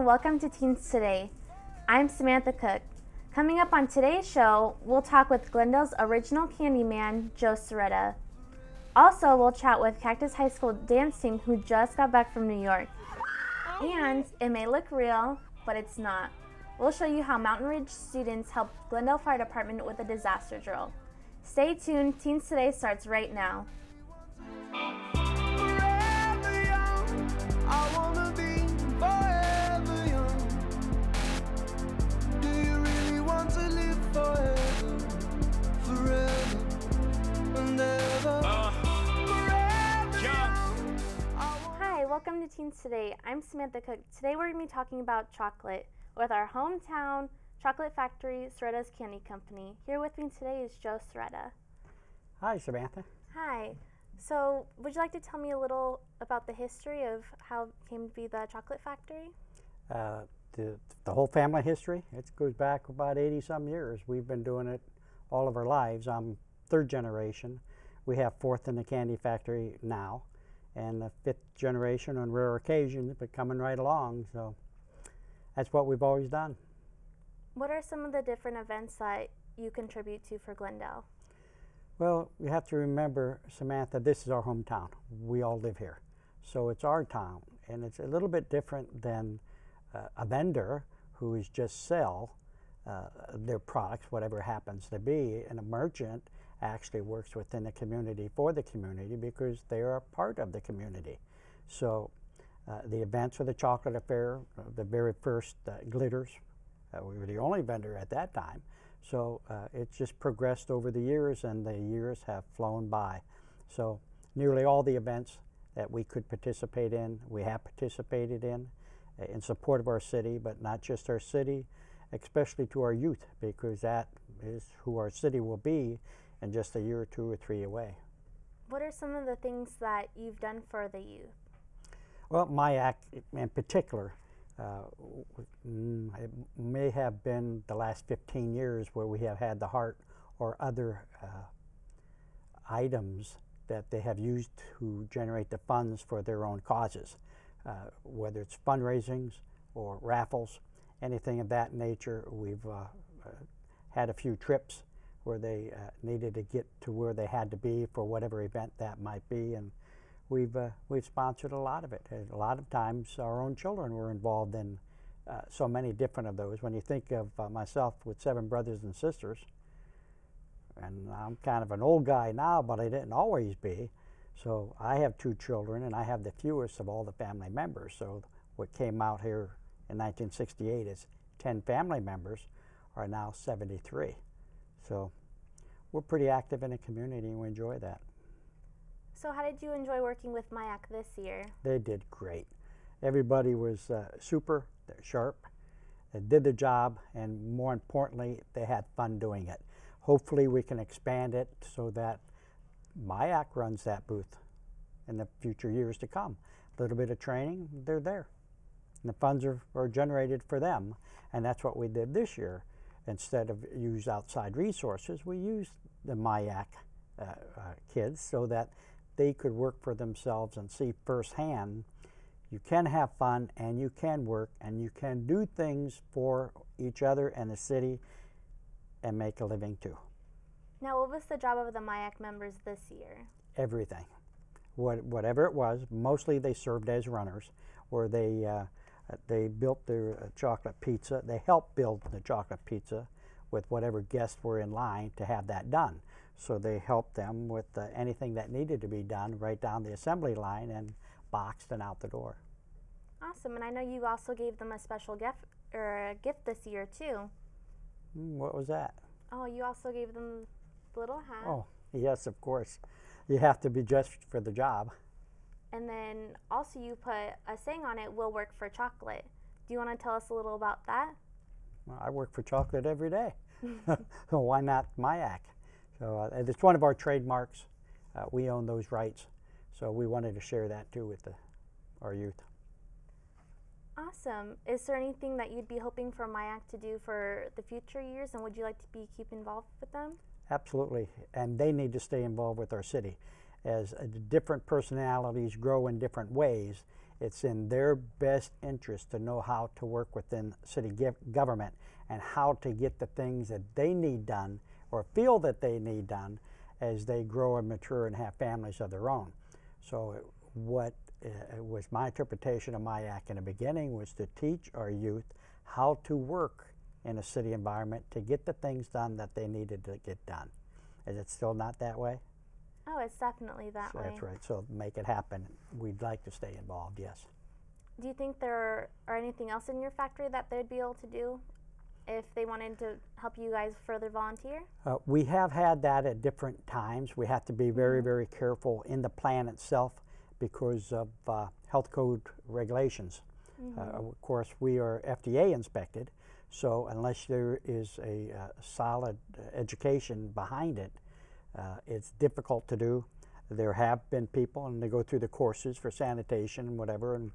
and welcome to Teens Today. I'm Samantha Cook. Coming up on today's show, we'll talk with Glendale's original Candyman, Joe Soretta. Also, we'll chat with Cactus High School dance team who just got back from New York. And it may look real, but it's not. We'll show you how Mountain Ridge students helped Glendale Fire Department with a disaster drill. Stay tuned, Teens Today starts right now. Hi, welcome to Teens Today. I'm Samantha Cook. Today we're going to be talking about chocolate with our hometown chocolate factory, Soretta's Candy Company. Here with me today is Joe Soretta. Hi, Samantha. Hi. So, would you like to tell me a little about the history of how it came to be the chocolate factory? The whole family history, it goes back about 80-some years. We've been doing it all of our lives. I'm third generation. We have fourth in the candy factory now, and the fifth generation on rare occasions, but coming right along. So that's what we've always done. What are some of the different events that you contribute to for Glendale? Well, you have to remember, Samantha, this is our hometown. We all live here. So it's our town, and it's a little bit different than a vendor who is just sell their products, whatever it happens to be, and a merchant actually works within the community for the community because they are a part of the community. So the events for the chocolate affair, the very first glitters, we were the only vendor at that time. So it's just progressed over the years, and the years have flown by. So nearly all the events that we could participate in, we have participated in support of our city, but not just our city, especially to our youth, because that is who our city will be in just a year or two or three away. What are some of the things that you've done for the youth? Well, my act in particular, it may have been the last 15 years where we have had the heart or other items that they have used to generate the funds for their own causes, whether it's fundraisings or raffles, anything of that nature. We've had a few trips where they needed to get to where they had to be for whatever event that might be, and we've sponsored a lot of it. And a lot of times our own children were involved in so many different of those. When you think of myself with 7 brothers and sisters, and I'm kind of an old guy now, but I didn't always be. So I have 2 children, and I have the fewest of all the family members. So what came out here in 1968 as 10 family members are now 73. So we're pretty active in the community, and we enjoy that. So how did you enjoy working with MIAC this year? They did great. Everybody was super sharp, they did their job, and more importantly, they had fun doing it. Hopefully we can expand it so that MIAC runs that booth in the future years to come. A little bit of training, they're there. And the funds are generated for them, and that's what we did this year. Instead of use outside resources, we used the MIAC kids so that they could work for themselves and see firsthand you can have fun, and you can work, and you can do things for each other and the city and make a living too. Now, what was the job of the MIAC members this year? Everything. Whatever it was, mostly they served as runners, where they built their chocolate pizza. They helped build the chocolate pizza with whatever guests were in line to have that done. So they helped them with anything that needed to be done right down the assembly line and boxed and out the door. Awesome, and I know you also gave them a special gift this year too. What was that? Oh, you also gave them the little hat. Oh, yes, of course. You have to be dressed for the job. And then also you put a saying on it, "We'll work for chocolate." Do you want to tell us a little about that? Well, I work for chocolate every day. So why not MIAC? So it's one of our trademarks. We own those rights. So we wanted to share that too with our youth. Awesome. Is there anything that you'd be hoping for MIAC to do for the future years, and would you like to keep involved with them? Absolutely, and they need to stay involved with our city. As different personalities grow in different ways, It's in their best interest to know how to work within city government and how to get the things that they need done or feel that they need done as they grow and mature and have families of their own. So what was my interpretation of my act in the beginning was to teach our youth how to work in a city environment to get the things done that they needed to get done. Is it still not that way? Oh, it's definitely that way. That's right. So make it happen. We'd like to stay involved, yes. Do you think there are anything else in your factory that they'd be able to do if they wanted to help you guys further volunteer? We have had that at different times. We have to be very, very careful in the plan itself because of health code regulations. Of course, we are FDA inspected, so unless there is a solid education behind it, it's difficult to do. There have been people, and they go through the courses for sanitation and whatever, and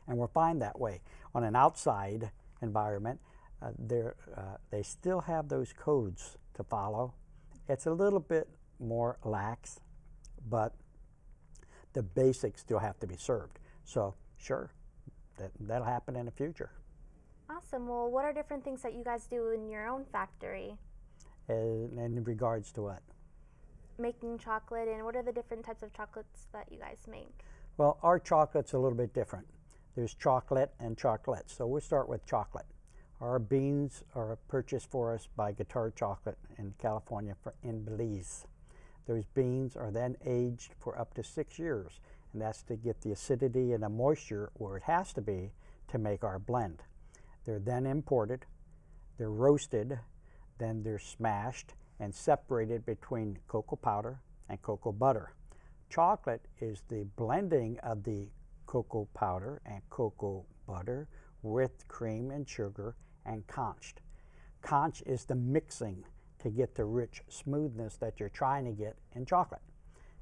we're fine that way. On an outside environment, they still have those codes to follow. It's a little bit more lax, but the basics still have to be served. So sure, that'll happen in the future. Awesome. Well, what are different things that you guys do in your own factory? In regards to what? Making chocolate, and what are the different types of chocolates that you guys make? Well, our chocolate's a little bit different. There's chocolate and chocolates. So we'll start with chocolate. Our beans are purchased for us by Guitar Chocolate in California in Belize. Those beans are then aged for up to 6 years, and that's to get the acidity and the moisture where it has to be to make our blend. They're then imported, they're roasted, then they're smashed and separated between cocoa powder and cocoa butter. Chocolate is the blending of the cocoa powder and cocoa butter with cream and sugar and conched. Conch is the mixing to get the rich smoothness that you're trying to get in chocolate,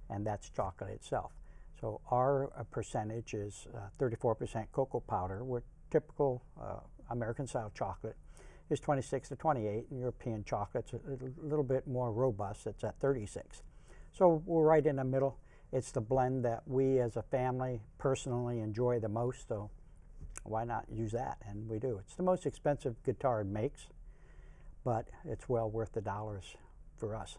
and that's chocolate itself. So our percentage is 34% cocoa powder, where typical American style chocolate is 26 to 28, and European chocolate's a little bit more robust, it's at 36. So we're right in the middle. It's the blend that we as a family personally enjoy the most, so why not use that? And we do. It's the most expensive guitar makes, but it's well worth the dollars for us.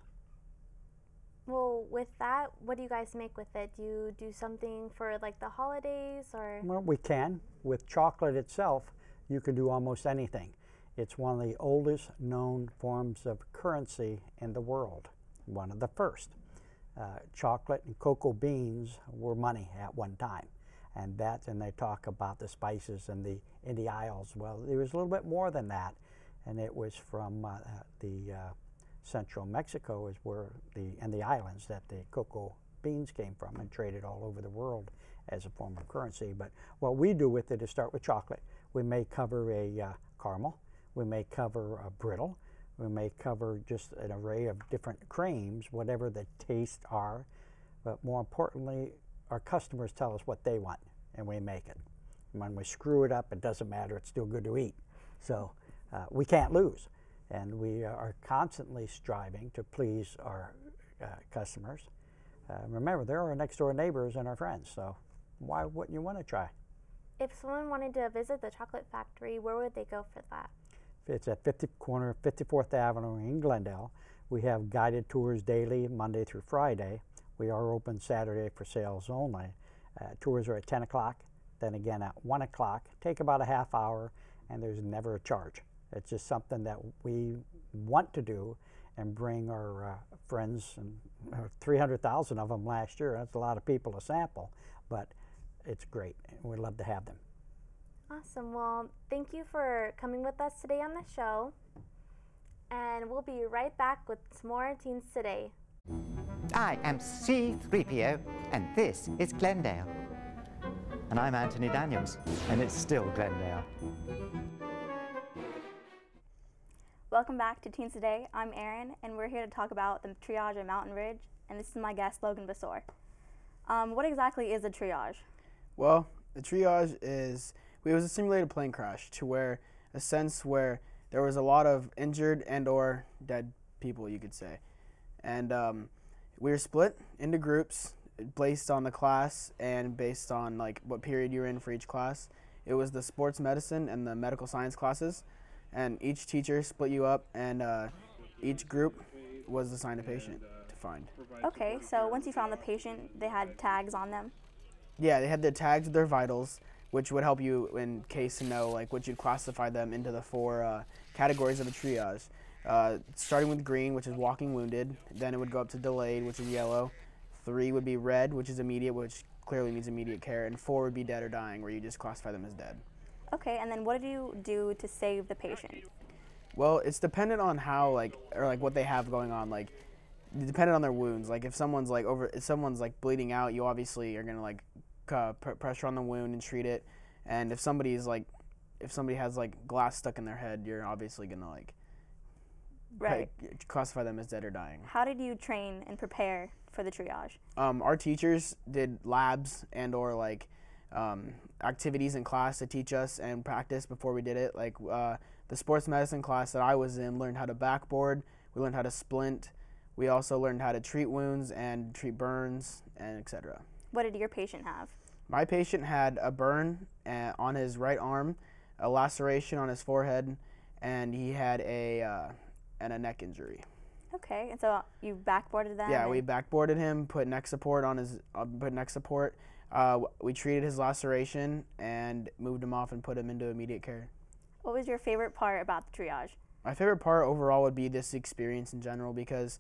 Well, with that, what do you guys make with it? Do you do something for like the holidays, or? Well, we can. With chocolate itself, you can do almost anything. It's one of the oldest known forms of currency in the world, one of the first. Chocolate and cocoa beans were money at one time, and they talk about the spices in the aisles. Well, there was a little bit more than that, and it was from the central Mexico is where and the islands that the cocoa beans came from, and traded all over the world as a form of currency. But what we do with it is start with chocolate. We may cover a caramel, we may cover a brittle, we may cover just an array of different creams, whatever the tastes are. But more importantly, our customers tell us what they want, and we make it. When we screw it up, it doesn't matter, it's still good to eat. So we can't lose. And we are constantly striving to please our customers. Remember, they're our next door neighbors and our friends, so why wouldn't you want to try? If someone wanted to visit the chocolate factory, where would they go for that? It's at corner 54th Avenue in Glendale. We have guided tours daily, Monday through Friday. We are open Saturday for sales only. Tours are at 10 o'clock, then again at 1 o'clock. Take about a half hour, and there's never a charge. It's just something that we want to do and bring our friends, and 300,000 of them last year. That's a lot of people to sample, but it's great. We'd love to have them. Awesome. Well, thank you for coming with us today on the show, and we'll be right back with some more Teens Today. I am C-3PO, and this is Glendale. And I'm Anthony Daniels, and it's still Glendale. Welcome back to Teens Today. I'm Erin, and we're here to talk about the triage at Mountain Ridge, and this is my guest, Logan Basor. What exactly is a triage? Well, a triage is, it was a simulated plane crash to where, a sense where there was a lot of injured and or dead people, you could say. And we were split into groups based on the class and based on like what period you're in for each class. It was the sports medicine and the medical science classes, and each teacher split you up, and each group was assigned a patient to find. Okay, so once you found the patient, they had tags on them? Yeah, they had their tags with their vitals, which would help you in case to know like what you'd classify them into the 4 categories of a triage. Starting with green, which is walking wounded, then it would go up to delayed, which is yellow. 3 would be red, which is immediate, which clearly means immediate care, and 4 would be dead or dying, where you just classify them as dead. Okay, and then what did you do to save the patient? Well, it's dependent on how what they have going on, dependent on their wounds. Like if someone's like bleeding out, you obviously are gonna like put pressure on the wound and treat it. And if somebody has like glass stuck in their head, you're obviously gonna classify them as dead or dying. How did you train and prepare for the triage? Our teachers did labs and or activities in class to teach us and practice before we did it. Like the sports medicine class that I was in learned how to backboard, we learned how to splint, we also learned how to treat wounds and treat burns, and etc. What did your patient have? My patient had a burn on his right arm, a laceration on his forehead, and he had a neck injury. Okay, and so you backboarded them? Yeah, we backboarded him, put neck support on his we treated his laceration and moved him off and put him into immediate care. What was your favorite part about the triage? My favorite part overall would be this experience in general, because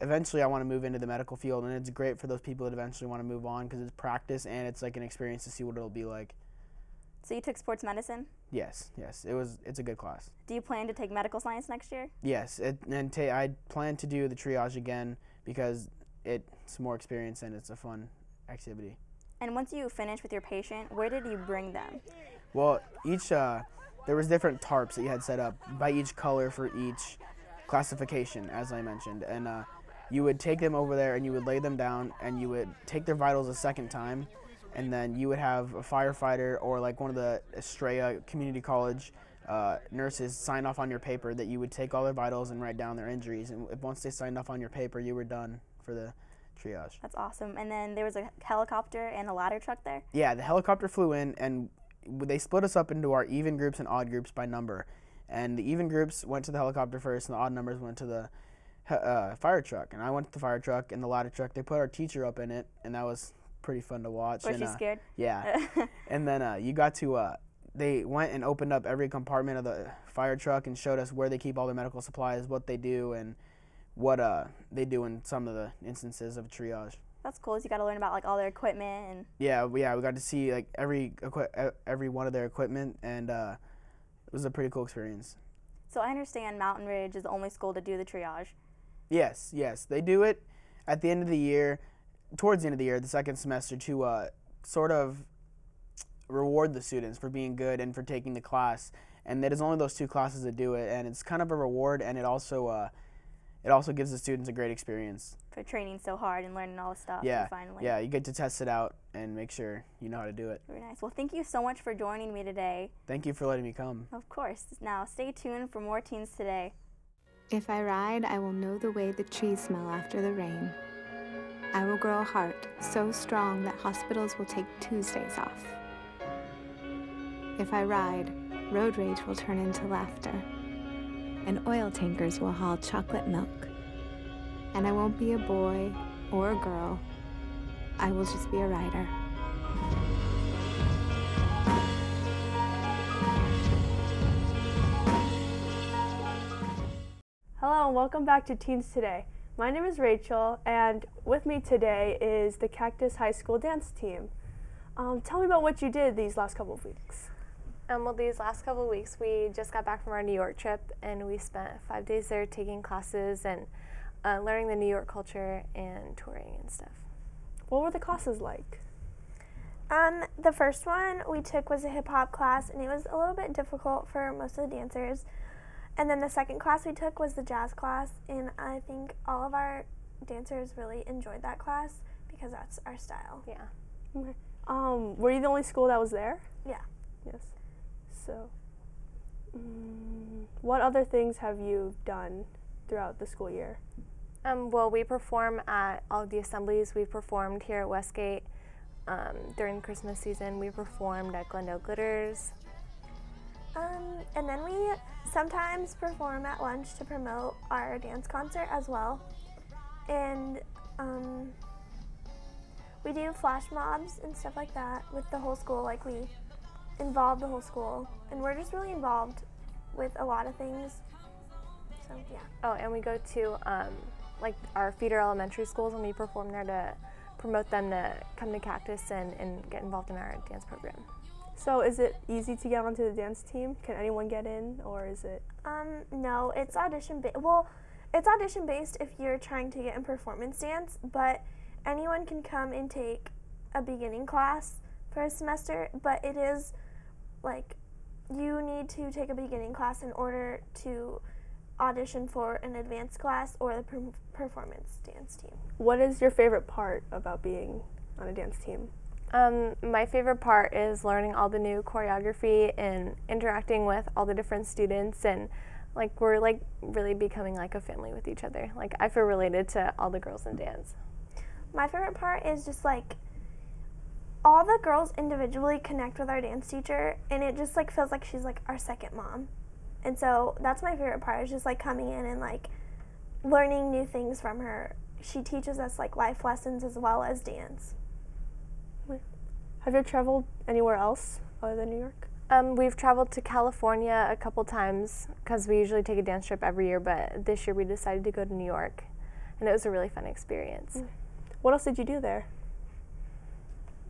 eventually I want to move into the medical field, and it's great for those people that eventually want to move on because it's practice and it's like an experience to see what it'll be like. So you took sports medicine? Yes, it's a good class. Do you plan to take medical science next year? Yes, I plan to do the triage again because it's more experience and it's a fun activity. And once you finished with your patient, where did you bring them? Well, there was different tarps that you had set up by each color for each classification, as I mentioned, and you would take them over there and you would lay them down and you would take their vitals a second time, and then you would have a firefighter or like one of the Estrella Community College nurses sign off on your paper that you would take all their vitals and write down their injuries, and once they signed off on your paper, you were done for the triage. That's awesome. And then there was a helicopter and a ladder truck there? Yeah, the helicopter flew in and they split us up into our even groups and odd groups by number. And the even groups went to the helicopter first, and the odd numbers went to the fire truck. And I went to the fire truck and the ladder truck. They put our teacher up in it, and that was pretty fun to watch. Was she scared? Yeah. And then they went and opened up every compartment of the fire truck and showed us where they keep all their medical supplies, what they do, and what they do in some of the instances of triage. That's cool. So you got to learn about like all their equipment and. Yeah, we got to see like every one of their equipment, and it was a pretty cool experience. So I understand Mountain Ridge is the only school to do the triage. Yes, they do it at the end of the year, towards the end of the year, the second semester, to sort of reward the students for being good and for taking the class. And it is only those 2 classes that do it, and it's kind of a reward, and it also gives the students a great experience. For training so hard and learning all the stuff. Yeah, finally. Yeah, you get to test it out and make sure you know how to do it. Very nice. Well, thank you so much for joining me today. Thank you for letting me come. Of course. Now, stay tuned for more Teens Today. If I ride, I will know the way the trees smell after the rain. I will grow a heart so strong that hospitals will take Tuesdays off. If I ride, road rage will turn into laughter, and oil tankers will haul chocolate milk. And I won't be a boy or a girl. I will just be a rider. Hello and welcome back to Teens Today. My name is Rachel, and with me today is the Cactus High School dance team. Tell me about what you did these last couple of weeks. Well, these last couple of weeks, we just got back from our New York trip, and we spent 5 days there taking classes and learning the New York culture and touring and stuff. What were the classes like? The first one we took was a hip-hop class, and it was a little bit difficult for most of the dancers. And then the second class we took was the jazz class, and I think all of our dancers really enjoyed that class because that's our style. Yeah. Okay. Were you the only school that was there? Yeah. Yes. So, what other things have you done throughout the school year? Well, we perform at all of the assemblies. We've performed here at Westgate during Christmas season. We performed at Glendale Glitters. And then we sometimes perform at lunch to promote our dance concert as well. And we do flash mobs and stuff like that with the whole school. Like, we involve the whole school, and we're just really involved with a lot of things. So yeah. Oh, and we go to like our feeder elementary schools, and we perform there to promote them to come to Cactus and get involved in our dance program. So is it easy to get onto the dance team? Can anyone get in, or is it? No, it's audition based. Well, it's audition based if you're trying to get in performance dance, but anyone can come and take a beginning class for a semester, but it is like you need to take a beginning class in order to audition for an advanced class or the performance dance team. What is your favorite part about being on a dance team? My favorite part is learning all the new choreography and interacting with all the different students, and like we're like really becoming like a family with each other. Like, I feel related to all the girls in dance. My favorite part is just like all the girls individually connect with our dance teacher, and it just like feels like she's like our second mom. And so that's my favorite part, is just like coming in and like learning new things from her. She teaches us like life lessons as well as dance. Have you traveled anywhere else other than New York? We've traveled to California a couple times because we usually take a dance trip every year, but this year we decided to go to New York, and it was a really fun experience. What else did you do there?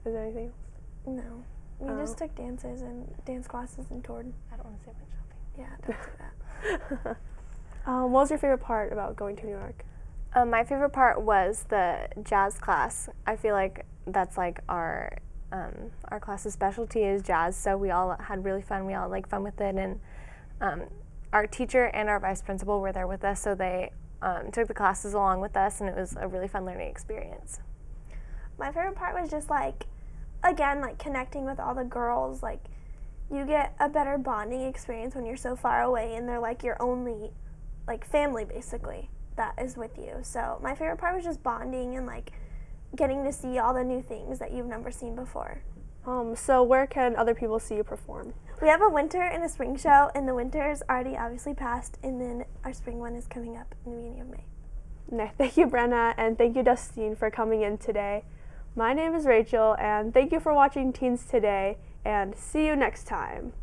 Is there anything else? No. We just took dances and dance classes and toured. I don't want to say much shopping. Yeah, don't do that. What was your favorite part about going to New York? My favorite part was the jazz class. I feel like that's like our class's specialty is jazz, so we all had really fun. We all like fun with it, and our teacher and our vice principal were there with us, so they took the classes along with us, and it was a really fun learning experience. My favorite part was just like, again, like connecting with all the girls. Like, you get a better bonding experience when you're so far away and they're like your only like family basically that is with you. So my favorite part was just bonding and like getting to see all the new things that you've never seen before. So where can other people see you perform? We have a winter and a spring show, and the winter is already obviously passed, and then our spring one is coming up in the beginning of May. Thank you, Brenna, and thank you, Dustine, for coming in today. My name is Rachel, and thank you for watching Teens Today, and see you next time.